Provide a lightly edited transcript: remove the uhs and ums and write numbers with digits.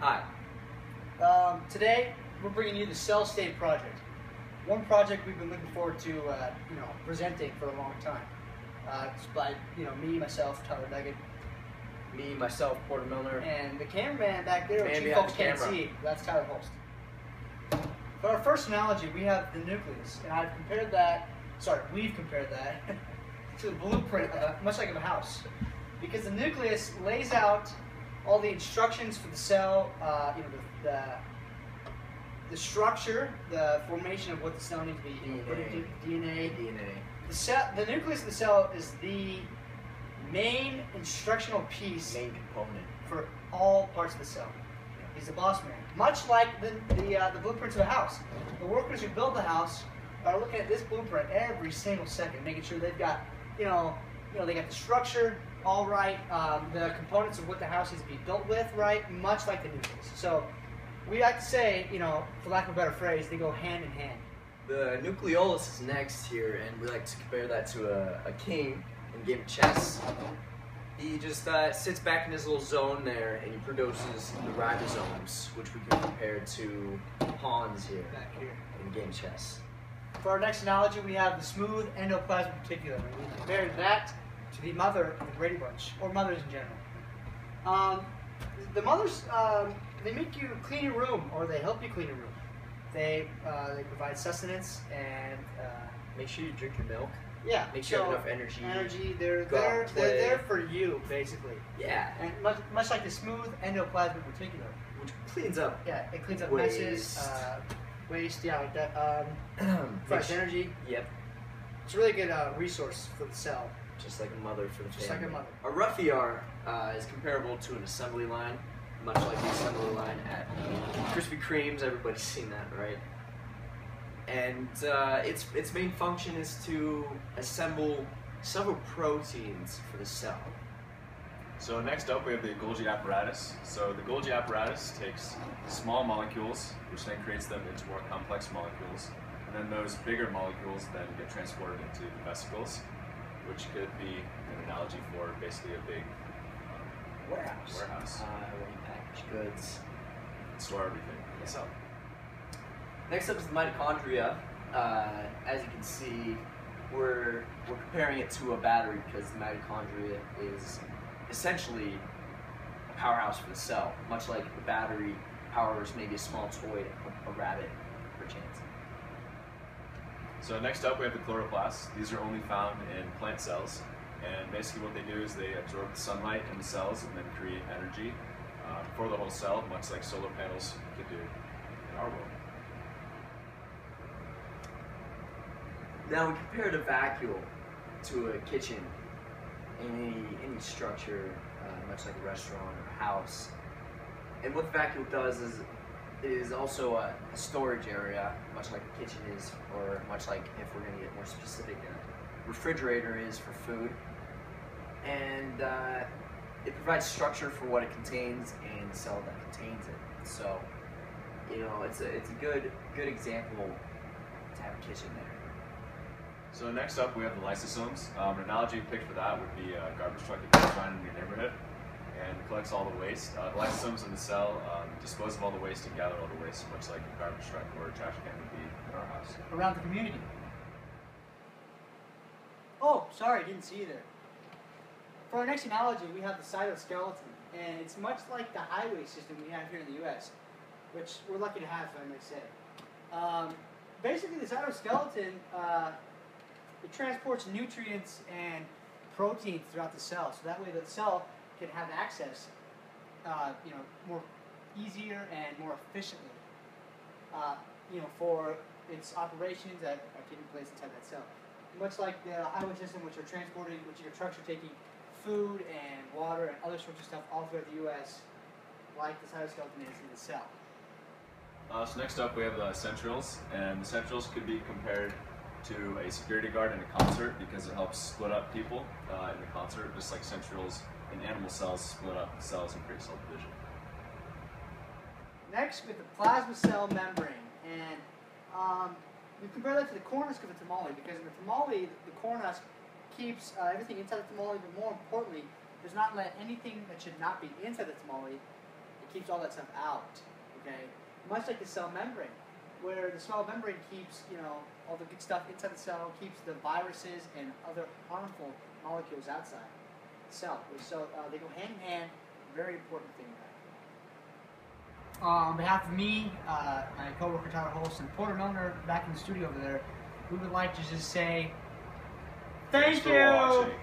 Hi. Today, we're bringing you the Cell State Project. One project we've been looking forward to, presenting for a long time. It's by, me, myself, Tyler Nugget, Me, myself, Porter Milner. and the cameraman back there, which Man you behind folks the can't camera. see. That's Tyler Holst. For our first analogy, we have the nucleus, and we've compared that to the blueprint, much like of a house, because the nucleus lays out all the instructions for the cell, the structure, the formation of what the cell needs to be, DNA. The nucleus of the cell is the main instructional piece Main component. for all parts of the cell. He's the boss man. Much like the blueprints of a house. The workers who build the house are looking at this blueprint every single second, making sure they've got, they got the structure all right, the components of what the house needs to be built with right, much like the nucleus. So we like to say, for lack of a better phrase, they go hand in hand. The nucleolus is next here, and we like to compare that to a king in a game of chess. He just sits back in his little zone there, and he produces the ribosomes, which we can compare to pawns here Back here. in game chess. For our next analogy, we have the smooth endoplasmic reticulum. And we compare that to the mother of the Brady Bunch, or mothers in general. The mothers, they make you clean your room, or they help you clean your room. They provide sustenance and Make sure you drink your milk. yeah, Make sure you have enough energy. They're Go out and play. there for you basically. Yeah. And much like the smooth endoplasmic reticulum. Which cleans up. Yeah, it cleans up Waste. messes, waste. Yeah, like that. Fresh energy. Yep. It's a really good resource for the cell. Just like a mother for the Just family. like a mother. A rough ER is comparable to an assembly line, much like the assembly line at Krispy Kreme's. Everybody's seen that, right? And its main function is to assemble several proteins for the cell. So next up we have the Golgi apparatus. So the Golgi apparatus takes small molecules, which then creates them into more complex molecules, and then those bigger molecules then get transported into the vesicles, which could be an analogy for basically a big Warehouse. Where you package goods. store everything in the cell. Next up is the mitochondria. As you can see, we're comparing it to a battery because the mitochondria is essentially a powerhouse for the cell, much like the battery powers maybe a small toy, a rabbit, perchance. So next up we have the chloroplasts. These are only found in plant cells, and basically what they do is they absorb the sunlight in the cells and then create energy for the whole cell, much like solar panels could do in our world. Now we compared a vacuole to a kitchen in any structure, much like a restaurant or a house. And what the vacuole does is it is also a storage area, much like a kitchen is, or much like, if we're going to get more specific, a refrigerator is for food. And it provides structure for what it contains and the cell that contains it. So, it's a good example to have a kitchen there. So next up we have the lysosomes. An analogy picked for that would be a garbage truck that goes around in your neighborhood and collects all the waste. The lysosomes in the cell dispose of all the waste and gather all the waste, much like a garbage truck or a trash can would be in our house. Around the community. Oh, sorry, didn't see you there. For our next analogy, we have the cytoskeleton, and it's much like the highway system we have here in the U.S., which we're lucky to have, if I may say. Basically, the cytoskeleton it transports nutrients and proteins throughout the cell, so that way the cell can have access, more easier and more efficiently, for its operations that are taking place inside that cell. Much like the highway system, which your trucks are taking food and water and other sorts of stuff all throughout the U.S., like the cytoskeleton is in the cell. So next up we have the centrioles, and the centrioles could be compared to a security guard in a concert because it helps split up people in the concert, just like centrioles in animal cells split up cells and create cell division. Next, we have the plasma cell membrane, and we compare that to the corn husk of a tamale, because in the tamale, the corn husk keeps everything inside the tamale, but more importantly, does not let anything that should not be inside the tamale keeps all that stuff out. Okay, much like the cell membrane, where the cell membrane keeps all the good stuff inside the cell, keeps the viruses and other harmful molecules outside the cell. So they go hand in hand. Very important thing. On behalf of me, my coworker Tyler Holst, and Porter Milner back in the studio over there, we would like to just say thank Thanks for you. watching.